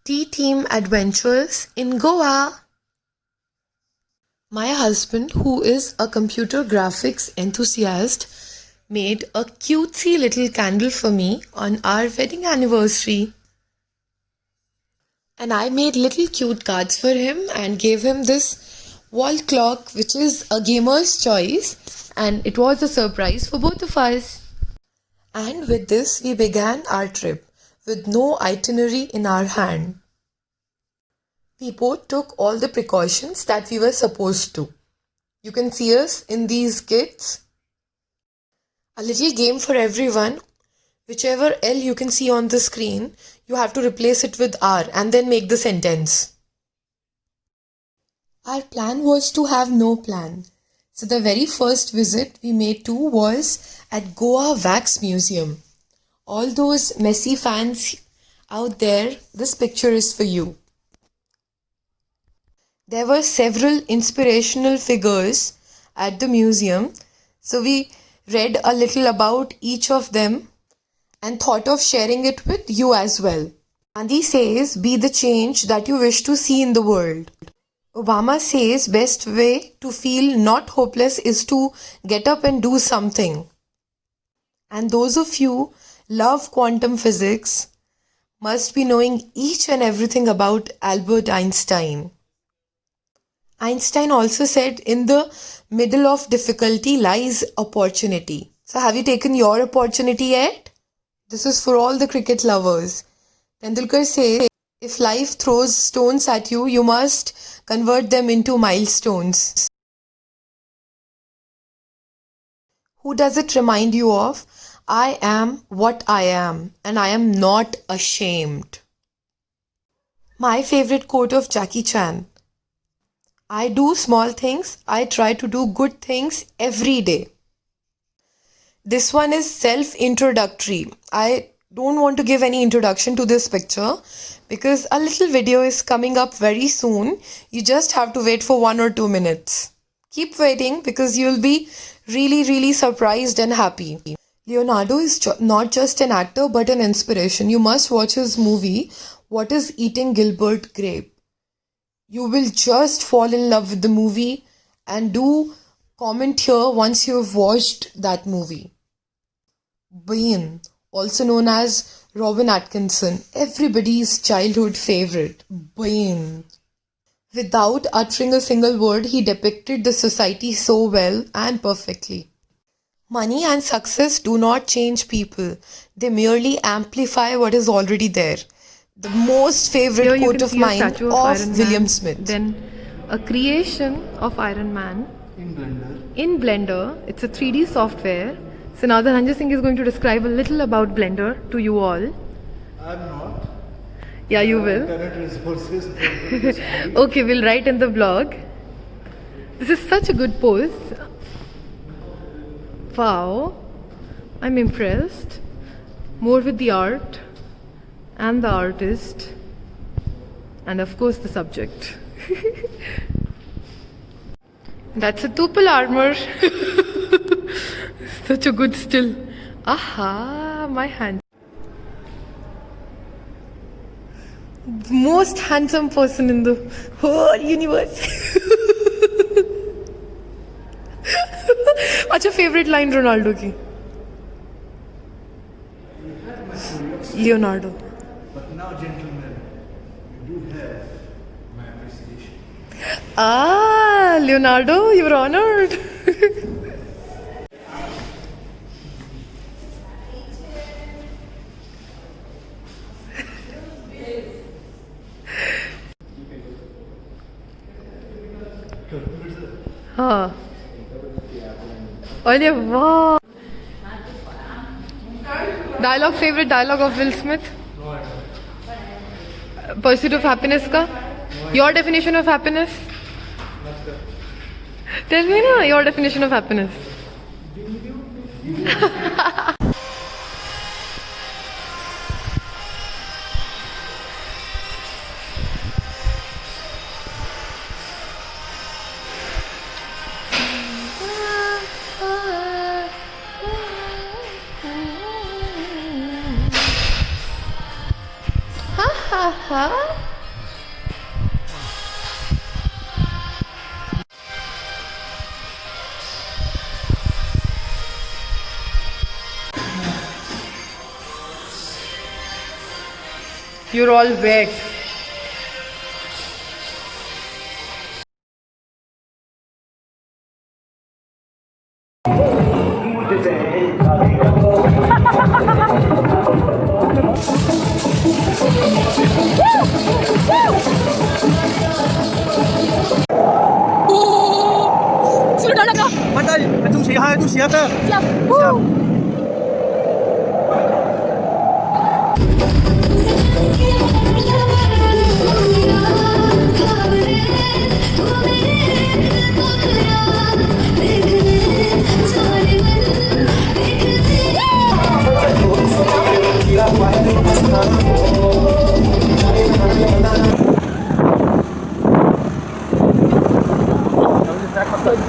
Team Adventures in Goa. My husband, who is a computer graphics enthusiast, made a cutesy little candle for me on our wedding anniversary. And I made little cute cards for him and gave him this wall clock, which is a gamer's choice, and it was a surprise for both of us. And with this, we began our trip with no itinerary in our hand. We both took all the precautions that we were supposed to. You can see us in these kits. A little game for everyone. Whichever L you can see on the screen, you have to replace it with R and then make the sentence. Our plan was to have no plan. So the very first visit we made to was at Goa Wax Museum. All those messy fans out there, this picture is for you. There were several inspirational figures at the museum, so we read a little about each of them and thought of sharing it with you as well. Gandhi says, be the change that you wish to see in the world. Obama says, best way to feel not hopeless is to get up and do something. And those of you love quantum physics must be knowing each and everything about Albert Einstein. Einstein also said, in the middle of difficulty lies opportunity. So have you taken your opportunity yet? This is for all the cricket lovers. Tendulkar says, if life throws stones at you, you must convert them into milestones. Who does it remind you of? I am what I am, and I am not ashamed. My favorite quote of Jackie Chan. I do small things, I try to do good things every day. This one is self-introductory. I don't want to give any introduction to this picture because a little video is coming up very soon. You just have to wait for 1 or 2 minutes. Keep waiting because you'll be really surprised and happy. Leonardo is not just an actor but an inspiration. You must watch his movie, What is Eating Gilbert Grape? You will just fall in love with the movie and do comment here once you have watched that movie. Bane, also known as Robin Atkinson, everybody's childhood favorite, Bane. Without uttering a single word, he depicted the society so well and perfectly. Money and success do not change people. They merely amplify what is already there. The most favorite quote of mine of William Smith. Then a creation of Iron Man in Blender. It's a 3D software. So now Dhananjay Singh is going to describe a little about Blender to you all. I'm not. Yeah, you will. Internet resources. Okay, we'll write in the blog. This is such a good pose. Wow, I'm impressed. More with the art and the artist and of course the subject. That's a Tupal armor. Such a good still. Aha, my hand. Most handsome person in the whole universe. Acha, favorite line Ronaldo ki? Leonardo. But now, gentlemen, you do have my appreciation. Ah, Leonardo, you're honored. हाँ अरे वाह dialogue favourite dialogue of Will Smith pursuit of happiness का your definition of happiness tell me ना your definition of happiness You're all wet. Bạn Trung Sĩ 2, Trung Sĩ F.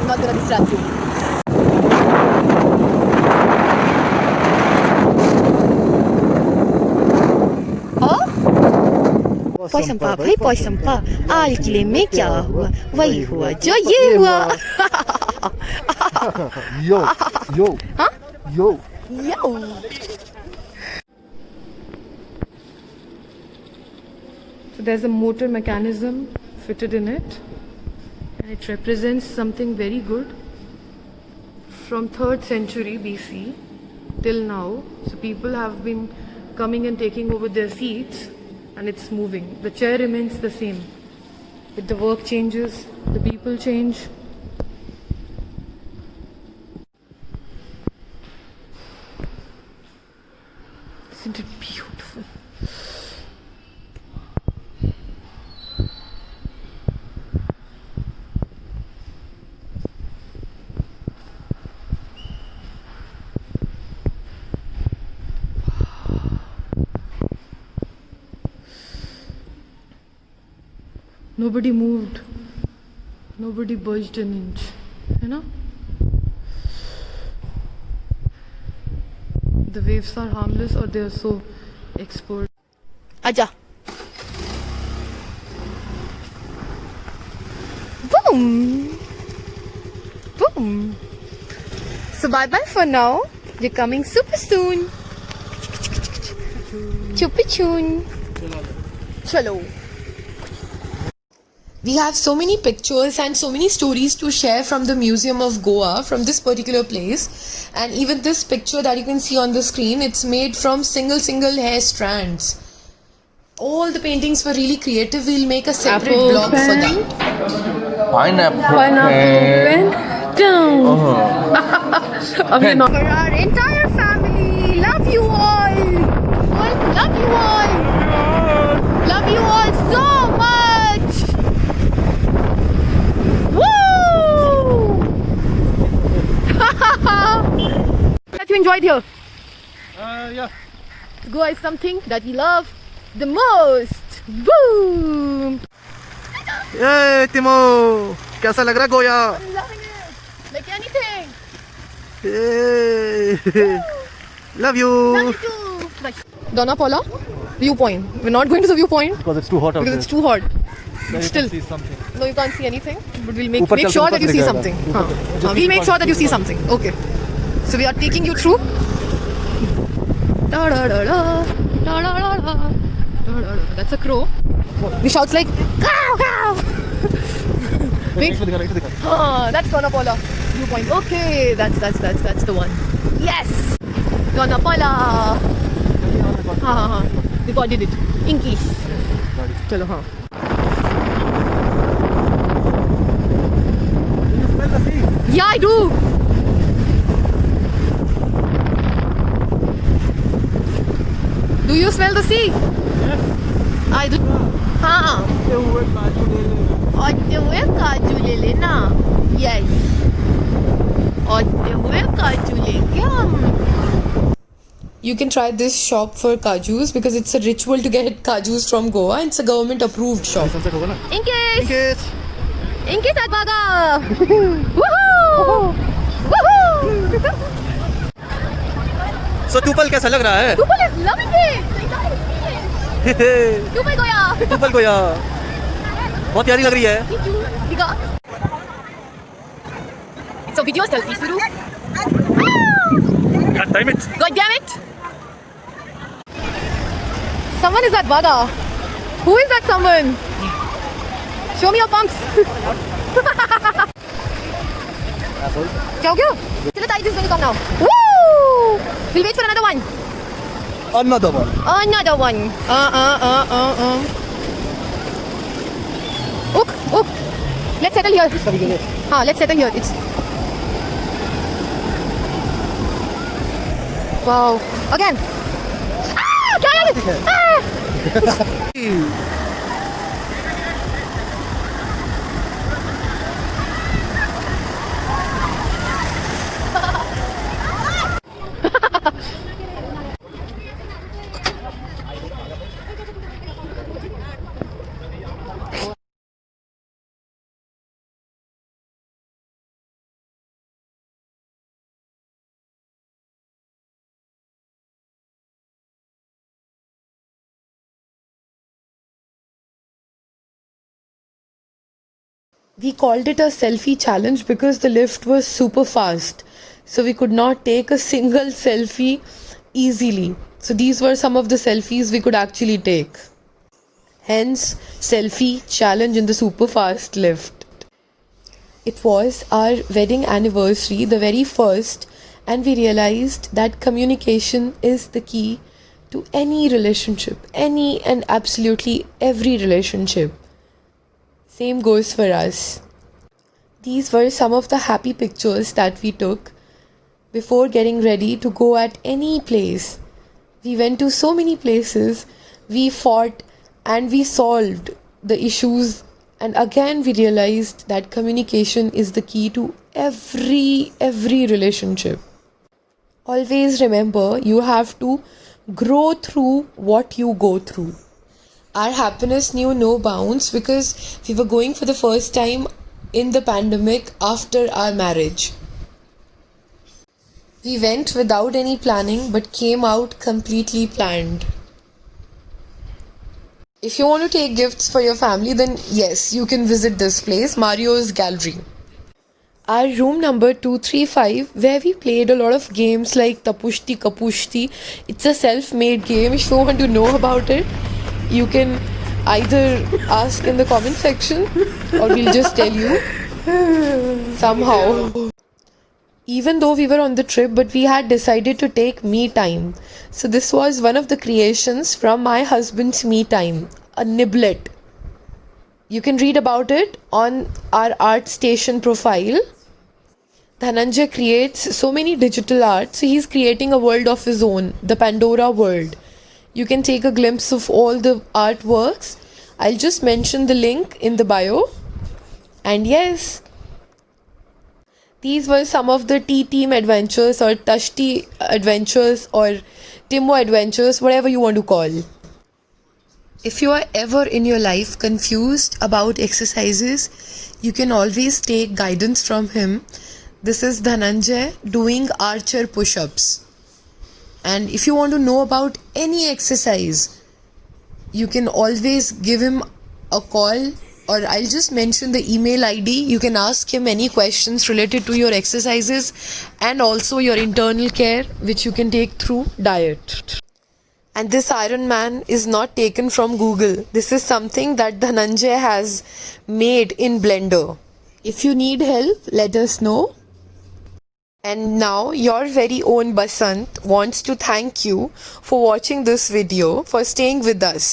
Not gonna distract you. पॉइसम्पा भाई पॉइसम्पा आल किले में क्या हुआ वही हुआ जो ये हुआ Yo, yo, yo. So there's a motor mechanism fitted in it, and it represents something very good from 3rd century BC till now. So people have been coming and taking over their seats, and it's moving. The chair remains the same. But the work changes, the people change. Isn't it beautiful? Nobody moved. Nobody budged an inch. You know? The waves are harmless or they are so expert. आजा boom boom so bye bye for now, we're coming super soon. Chupi chun chalo. We have so many pictures and so many stories to share from the Museum of Goa, from this particular place. And even this picture that you can see on the screen, it's made from single hair strands. All the paintings were really creative. We'll make a separate Apple blog pen. for that. Pineapple down. For our entire family, love you all. Love you all. Love you all so much. Woo! That you enjoyed here. Yeah. Goa is something that we love the most. Boom! Yay, Timo! कैसा लग रहा है गोया? I'm loving it. Like anything. Yay! Love you! Love you too. Bye. Donna Paula, viewpoint. We're not going to the viewpoint Because it's too hot out because there. it's too hot. Then you Still, can see something. no, you can't see anything. But we'll make ऊपर चल के sure ऊपर that you दिख see जाएगा। something. ऊपर- We'll make sure that you see something. Okay. So we are taking you through. Da da da da da da da da. That's a crow. He shouts like cow cow. Wait. इसमें दिखा दिखा। That's Donna Paula viewpoint. Okay, that's the one. Yes, Donna Paula. हाँ. Recorded it. English. चलो हाँ. Yeah, I do. Do you smell the sea? I do. हाँ. Otte हुए काजू ले लेना. Yes. Otte हुए काजू लेंगे हम. You can try this shop for kajus because it's a ritual to get kajus from Goa. It's a government approved shop. Sunset होगा ना? Inkis. Kiss. Inkis at baga. Woohoo! Woohoo! So Tupal कैसा लग रहा है? Tupal is loving it. They love it. ऊपर गया ऊपर को यार बहुत प्यारी लग रही है. दिखा So video selfie शुरू God damn it. God damn it Someone is that Vaga Who is that someone Show me your pumps क्या हो गया चलो ताई this is going to come now Woo We'll wait for another one Another one. Another one. Ook. Let's settle here. Let's settle here. It's. Wow. Again. क्या है ये? We called it a selfie challenge because the lift was super fast. So we could not take a single selfie easily. So these were some of the selfies we could actually take. Hence, selfie challenge in the super fast lift. It was our wedding anniversary, the very first, and we realized that communication is the key to any relationship, any and absolutely every relationship. Same goes for us. These were some of the happy pictures that we took before getting ready to go at any place. We went to so many places, we fought and we solved the issues, and again we realized that communication is the key to every relationship. Always remember, you have to grow through what you go through. Our happiness knew no bounds because we were going for the first time in the pandemic after our marriage. We went without any planning but came out completely planned. If you want to take gifts for your family, then yes, you can visit this place, Mario's Gallery. Our room number 235, where we played a lot of games like Tapushti Kapushti. It's a self-made game. If you want to know about it, you can either ask in the comment section or we'll just tell you somehow. Even though we were on the trip, but we had decided to take me time. So this was one of the creations from my husband's me time, a niblet. You can read about it on our ArtStation profile. Dhananjay creates so many digital art, so he's creating a world of his own, the Pandora world. You can take a glimpse of all the artworks. I'll just mention the link in the bio. And yes, these were some of the T-Team adventures or Tashti adventures or Timmo adventures, whatever you want to call. If you are ever in your life confused about exercises, you can always take guidance from him. This is Dhananjay doing archer push-ups. And if you want to know about any exercise, you can always give him a call, or I'll just mention the email ID. You can ask him any questions related to your exercises and also your internal care, which you can take through diet. And this Iron Man is not taken from Google. This is something that Dhananjay has made in Blender. If you need help, let us know. And now your very own Basant wants to thank you for watching this video, for staying with us.